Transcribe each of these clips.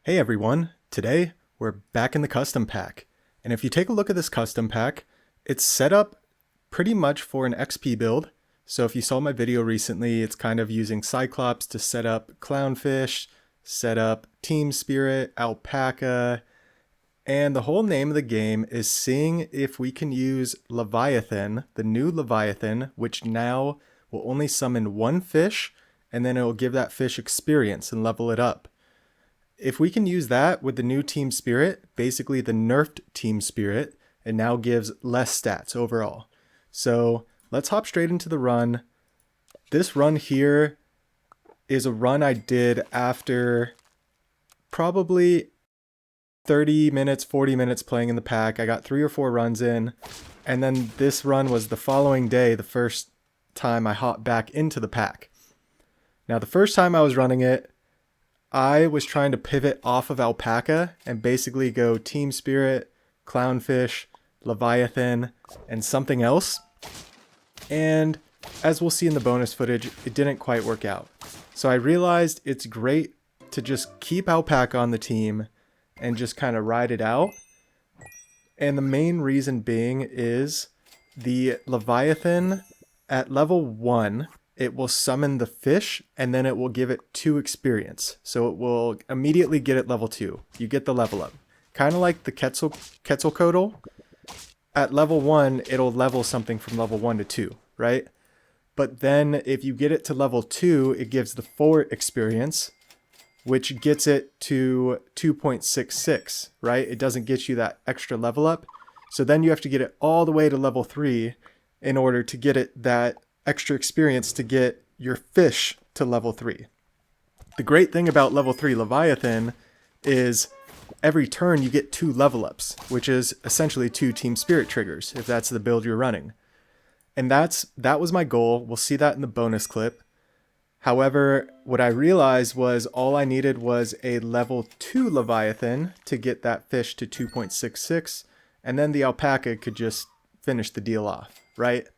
Hey everyone, today we're back in the custom pack. And if you take a look at this custom pack, it's set up pretty much for an XP build. So if you saw my video recently, it's kind of using Cyclops to set up Clownfish, set up Team Spirit, Alpaca, and the whole name of the game is seeing if we can use Leviathan, the new Leviathan, which now will only summon one fish, and then it will give that fish experience and level it up. If we can use that with the new Team Spirit, basically the nerfed Team Spirit, it now gives less stats overall. So let's hop straight into the run. This run here is a run I did after probably 30 minutes, 40 minutes playing in the pack. I got 3 or 4 runs in, and then this run was the following day, the first time I hopped back into the pack. Now the first time I was running it, I was trying to pivot off of Alpaca and basically go Team Spirit, Clownfish, Leviathan, and something else. And as we'll see in the bonus footage, it didn't quite work out. So I realized it's great to just keep Alpaca on the team and just kind of ride it out. And the main reason being is the Leviathan at level 1, it will summon the fish and then it will give it 2 experience. So it will immediately get it level 2. You get the level up. Kind of like the Quetzalcoatl. At level 1, it'll level something from level 1 to 2, right? But then if you get it to level 2, it gives the 4 experience, which gets it to 2.66, right? It doesn't get you that extra level up. So then you have to get it all the way to level 3 in order to get it that extra experience to get your fish to level 3. The great thing about level 3 Leviathan is every turn you get 2 level ups, which is essentially 2 Team Spirit triggers if that's the build you're running. And that was my goal. We'll see that in the bonus clip. However, what I realized was all I needed was a level 2 Leviathan to get that fish to 2.66, and then the Alpaca could just finish the deal off, right?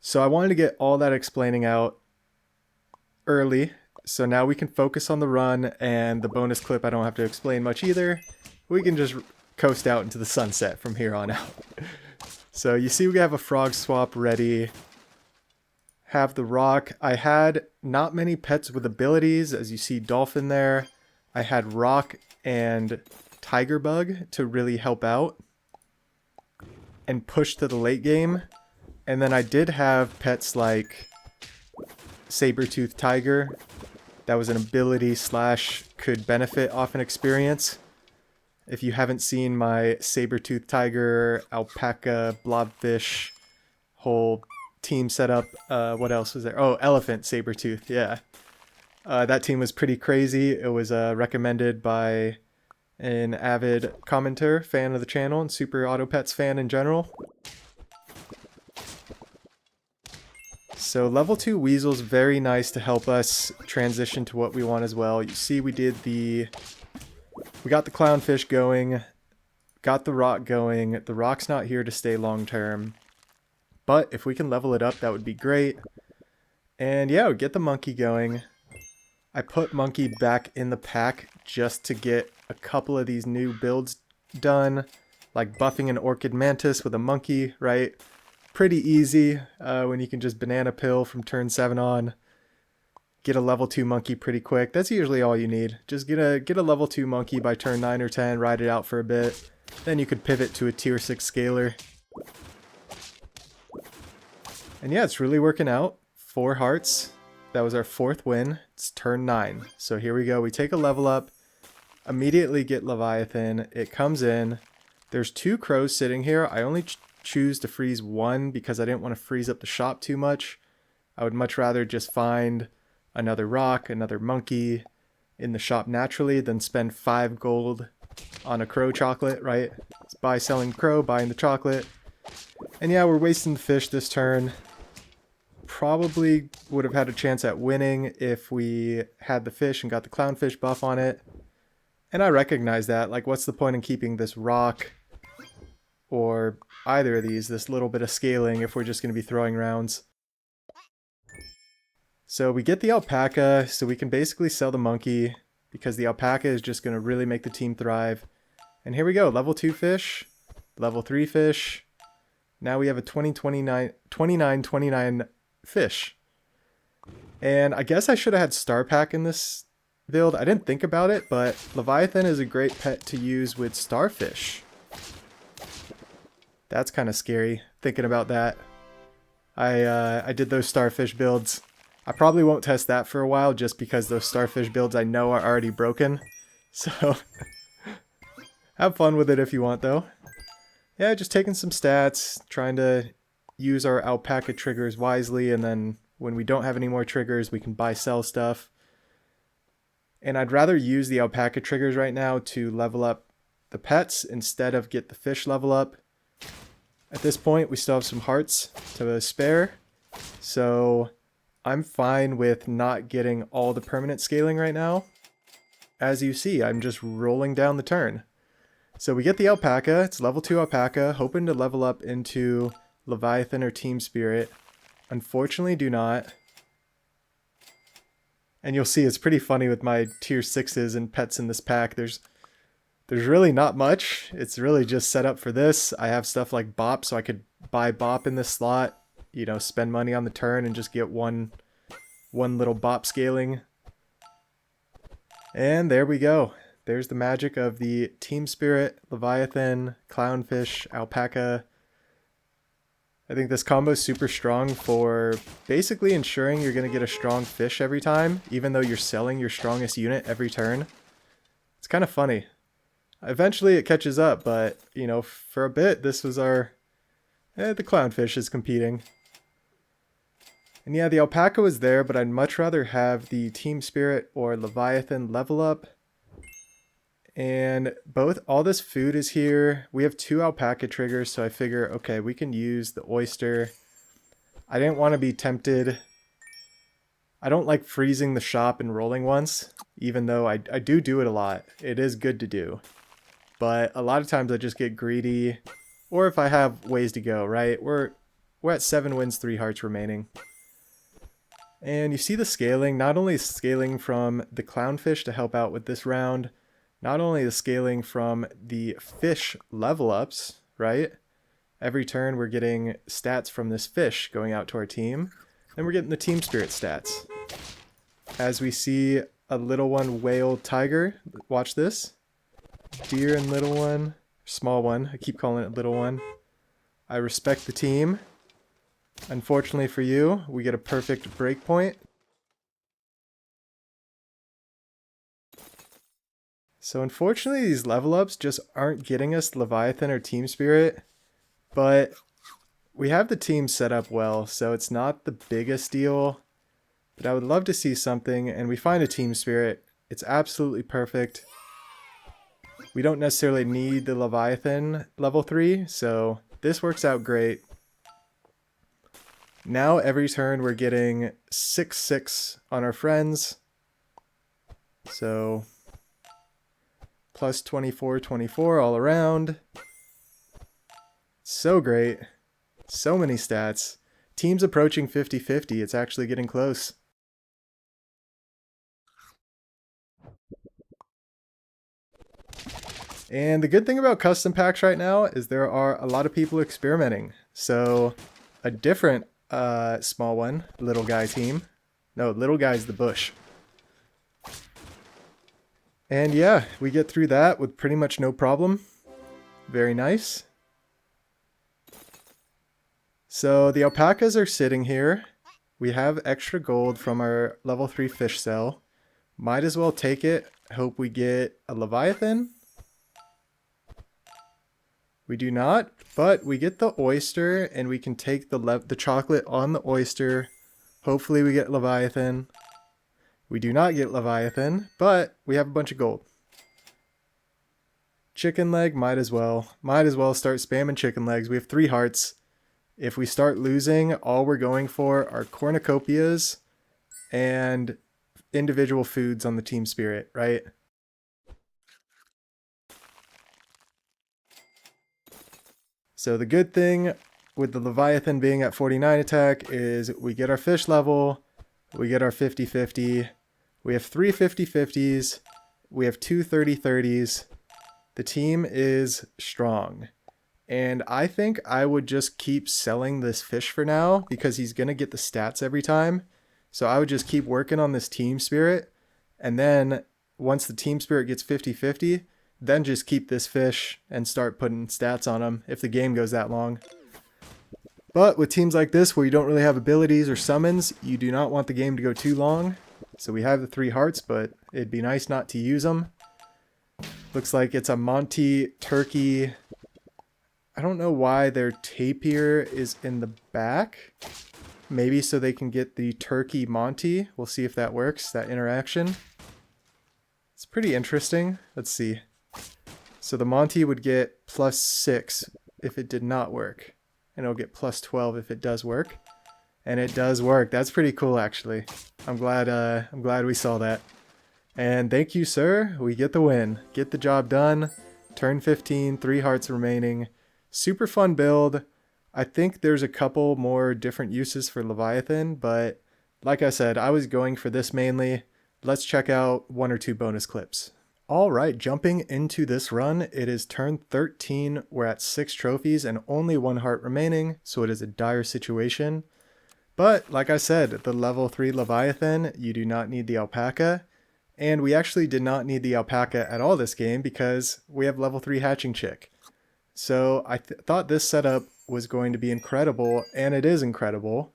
So I wanted to get all that explaining out early, so now we can focus on the run, and the bonus clip I don't have to explain much either. We can just coast out into the sunset from here on out. So you see we have a frog swap ready. Have the rock. I had not many pets with abilities, as you see dolphin there. I had rock and tiger bug to really help out and push to the late game. And then I did have pets like saber-toothed tiger. That was an ability / could benefit off an experience. If you haven't seen my saber-toothed tiger, alpaca, blobfish, whole team setup, what else was there? Oh, elephant saber-tooth, yeah. That team was pretty crazy. It was recommended by an avid commenter, fan of the channel, and Super Auto Pets fan in general. So level 2 Weasel's very nice to help us transition to what we want as well. You see we got the clownfish going, got the rock going. The rock's not here to stay long term, but if we can level it up, that would be great. And yeah, we get the monkey going. I put monkey back in the pack just to get a couple of these new builds done, like buffing an orchid mantis with a monkey, right? Pretty easy when you can just banana pill from turn 7 on. Get a level 2 monkey pretty quick. That's usually all you need. Just get a level 2 monkey by turn 9 or 10, ride it out for a bit. Then you could pivot to a tier 6 scaler. And yeah, it's really working out. 4 hearts. That was our 4th win. It's turn 9. So here we go. We take a level up. Immediately get Leviathan. It comes in. There's 2 crows sitting here. I only choose to freeze 1 because I didn't want to freeze up the shop too much. I would much rather just find another rock, another monkey in the shop naturally than spend 5 gold on a crow chocolate, right? It's buy, selling crow, buying the chocolate. And yeah, we're wasting the fish this turn. Probably would have had a chance at winning if we had the fish and got the clownfish buff on it. And I recognize that. Like, what's the point in keeping this rock or either of these, this little bit of scaling, if we're just going to be throwing rounds? So we get the alpaca, so we can basically sell the monkey. because the alpaca is just going to really make the team thrive. And here we go, level 2 fish, level 3 fish. Now we have a 29 fish. And I guess I should have had Star Pack in this build. I didn't think about it, but Leviathan is a great pet to use with starfish. That's kind of scary, thinking about that. I did those starfish builds. I probably won't test that for a while, just because those starfish builds I know are already broken. So, have fun with it if you want, though. Yeah, just taking some stats, trying to use our alpaca triggers wisely, and then when we don't have any more triggers, we can buy, sell stuff. And I'd rather use the alpaca triggers right now to level up the pets instead of get the fish level up. At this point, we still have some hearts to spare, so I'm fine with not getting all the permanent scaling right now. As you see, I'm just rolling down the turn. So we get the alpaca, it's level 2 alpaca, hoping to level up into Leviathan or Team Spirit. Unfortunately, do not. And you'll see it's pretty funny with my tier 6s and pets in this pack. There's really not much. It's really just set up for this. I have stuff like Bop, so I could buy Bop in this slot, you know, spend money on the turn and just get one little Bop scaling. And there we go. There's the magic of the Team Spirit, Leviathan, Clownfish, Alpaca. I think this combo is super strong for basically ensuring you're going to get a strong fish every time, even though you're selling your strongest unit every turn. It's kind of funny. Eventually it catches up, but, you know, for a bit, this was our... the Clownfish is competing. And yeah, the Alpaca was there, but I'd much rather have the Team Spirit or Leviathan level up. And all this food is here. We have 2 alpaca triggers, so I figure, okay, we can use the oyster. I didn't want to be tempted. I don't like freezing the shop and rolling once, even though I do it a lot. It is good to do. But a lot of times I just get greedy, or if I have ways to go, right? We're at 7 wins, 3 hearts remaining. And you see the scaling, not only scaling from the Clownfish to help out with this round, not only the scaling from the fish level ups, right? Every turn we're getting stats from this fish going out to our team. And we're getting the Team Spirit stats. As we see a little one whale tiger. Watch this. Deer and little one. Small one. I keep calling it little one. I respect the team. Unfortunately for you, we get a perfect breakpoint. So unfortunately, these level ups just aren't getting us Leviathan or Team Spirit, but we have the team set up well, so it's not the biggest deal, but I would love to see something, and we find a Team Spirit. It's absolutely perfect. We don't necessarily need the Leviathan level 3, so this works out great. Now every turn we're getting 6/6 on our friends, so... plus 24 all around. So great. So many stats. Teams approaching 50-50. It's actually getting close. And the good thing about custom packs right now is there are a lot of people experimenting. So a different small one, little guy team. No, little guy's the bush. And yeah, we get through that with pretty much no problem. Very nice. So the alpacas are sitting here. We have extra gold from our level 3 fish cell. Might as well take it. Hope we get a Leviathan. We do not, but we get the oyster and we can take the chocolate on the oyster. Hopefully we get Leviathan. We do not get Leviathan, but we have a bunch of gold. Chicken leg, might as well. Might as well start spamming chicken legs. We have 3 hearts. If we start losing, all we're going for are cornucopias and individual foods on the Team Spirit, right? So the good thing with the Leviathan being at 49 attack is we get our fish level, we get our 50-50. We have 3 50-50s. We have two 30/30s. The team is strong. And I think I would just keep selling this fish for now because he's going to get the stats every time. So I would just keep working on this team spirit. And then once the team spirit gets 50/50, then just keep this fish and start putting stats on him if the game goes that long. But with teams like this where you don't really have abilities or summons, you do not want the game to go too long. So we have the 3 hearts, but it'd be nice not to use them. Looks like it's a Monty Turkey. I don't know why their tapir is in the back. Maybe so they can get the Turkey Monty. We'll see if that works, that interaction. It's pretty interesting. Let's see. So the Monty would get +6 if it did not work. And it'll get +12 if it does work. And it does work. That's pretty cool, actually. I'm glad we saw that. And thank you, sir. We get the win. Get the job done. Turn 15, 3 hearts remaining. Super fun build. I think there's a couple more different uses for Leviathan, but like I said, I was going for this mainly. Let's check out 1 or 2 bonus clips. All right, jumping into this run, it is turn 13. We're at 6 trophies and only 1 heart remaining, so it is a dire situation. But like I said, the level 3 Leviathan, you do not need the alpaca. And we actually did not need the alpaca at all this game because we have level 3 hatching chick. So I thought this setup was going to be incredible, and it is incredible.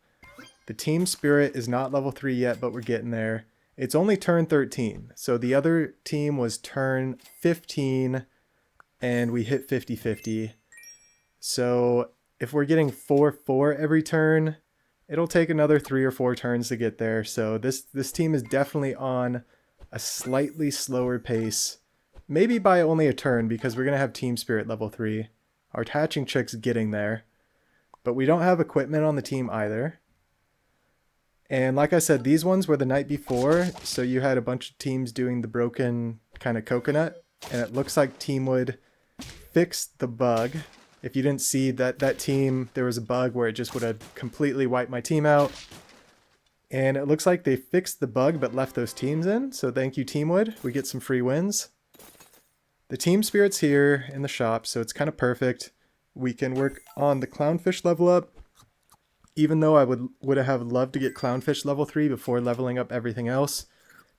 The team spirit is not level 3 yet, but we're getting there. It's only turn 13, so the other team was turn 15, and we hit 50/50. So if we're getting 4/4 every turn, it'll take another 3 or 4 turns to get there. So this team is definitely on a slightly slower pace, maybe by only a turn because we're going to have team spirit level 3. Our hatching chick's getting there, but we don't have equipment on the team either. And like I said, these ones were the night before, so you had a bunch of teams doing the broken kind of coconut, and it looks like Teamwood fixed the bug. If you didn't see that team, there was a bug where it just would have completely wiped my team out. And it looks like they fixed the bug but left those teams in, so thank you Teamwood. We get some free wins. The team spirit's here in the shop, so it's kind of perfect. We can work on the clownfish level up. Even though I would have loved to get clownfish level 3 before leveling up everything else,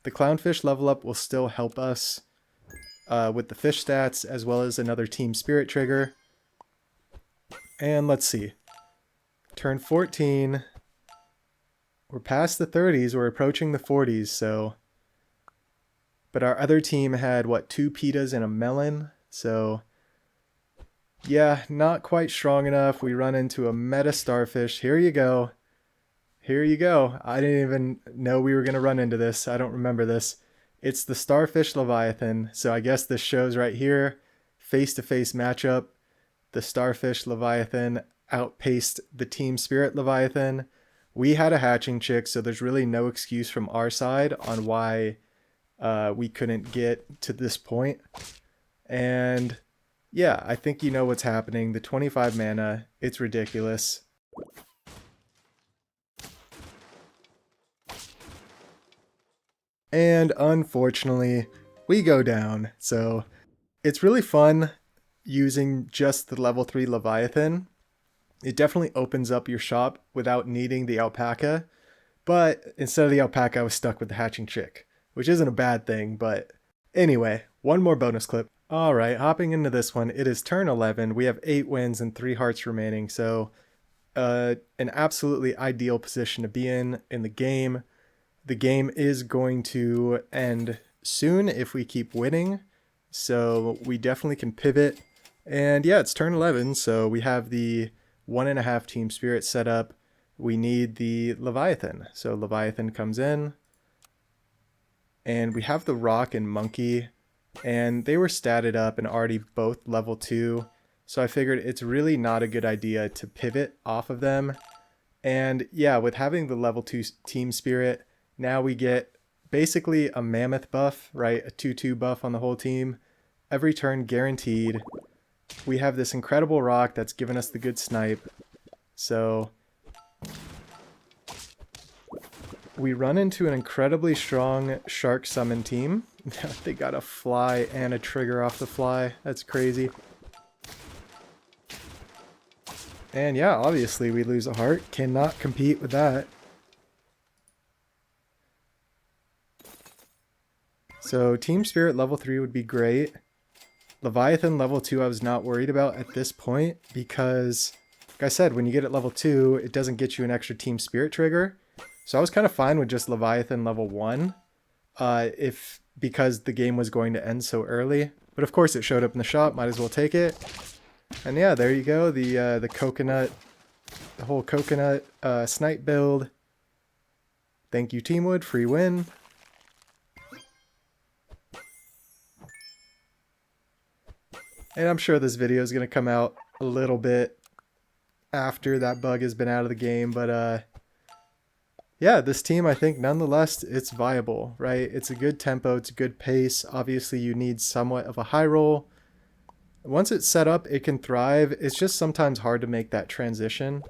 the clownfish level up will still help us with the fish stats as well as another team spirit trigger. And let's see. Turn 14. We're past the 30s, we're approaching the 40s, so... But our other team had, what, 2 pitas and a melon, so... Yeah, not quite strong enough. We run into a meta starfish. Here you go. Here you go. I didn't even know we were going to run into this. I don't remember this. It's the Starfish Leviathan. So I guess this shows right here. Face-to-face matchup. The Starfish Leviathan outpaced the Team Spirit Leviathan. We had a hatching chick, so there's really no excuse from our side on why we couldn't get to this point. And... yeah, I think you know what's happening. The 25 mana, it's ridiculous. And unfortunately, we go down. So it's really fun using just the level 3 Leviathan. It definitely opens up your shop without needing the alpaca. But instead of the alpaca, I was stuck with the hatching chick, which isn't a bad thing. But anyway, one more bonus clip. Alright, hopping into this one, it is turn 11, we have 8 wins and 3 hearts remaining, so an absolutely ideal position to be in the game. The game is going to end soon if we keep winning, so we definitely can pivot. And yeah, it's turn 11, so we have the 1.5 team spirit set up. We need the Leviathan, so Leviathan comes in, and we have the rock and monkey. And they were statted up and already both level 2. So I figured it's really not a good idea to pivot off of them. And yeah, with having the level 2 team spirit, now we get basically a mammoth buff, right? A 2/2 buff on the whole team. Every turn guaranteed. We have this incredible rock that's given us the good snipe. So we run into an incredibly strong shark summon team. They got a fly and a trigger off the fly. That's crazy. And yeah, obviously we lose a heart. Cannot compete with that. So Team Spirit level 3 would be great. Leviathan level 2 I was not worried about at this point because, like I said, when you get at level 2, it doesn't get you an extra Team Spirit trigger. So I was kind of fine with just Leviathan level 1 because the game was going to end so early. But of course it showed up in the shop, might as well take it. And yeah, there you go, the coconut, the whole coconut snipe build. Thank you Teamwood, free win. And I'm sure this video is going to come out a little bit after that bug has been out of the game, but yeah, this team, I think nonetheless, it's viable, right? It's a good tempo, it's a good pace. Obviously you need somewhat of a high roll. Once it's set up, it can thrive. It's just sometimes hard to make that transition.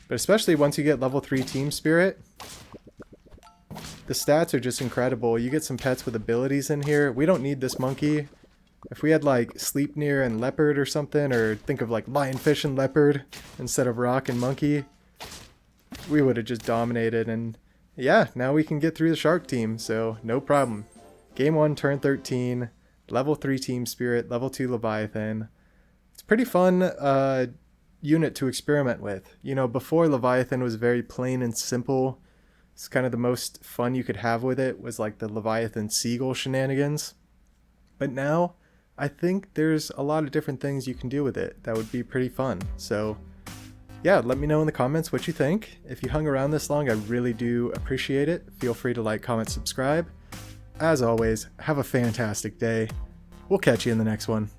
But especially once you get level 3 Team Spirit, the stats are just incredible. You get some pets with abilities in here. We don't need this monkey. If we had like Sleipnir and Leopard or something, or think of like Lionfish and Leopard instead of Rock and Monkey, we would have just dominated. And yeah, now we can get through the Shark team, so no problem. Game 1, turn 13, level 3 Team Spirit, level 2 Leviathan. It's a pretty fun unit to experiment with. You know, before Leviathan was very plain and simple. It's kind of the most fun you could have with it was like the Leviathan Seagull shenanigans. But now, I think there's a lot of different things you can do with it that would be pretty fun. So yeah, let me know in the comments what you think. If you hung around this long, I really do appreciate it. Feel free to like, comment, subscribe. As always, have a fantastic day. We'll catch you in the next one.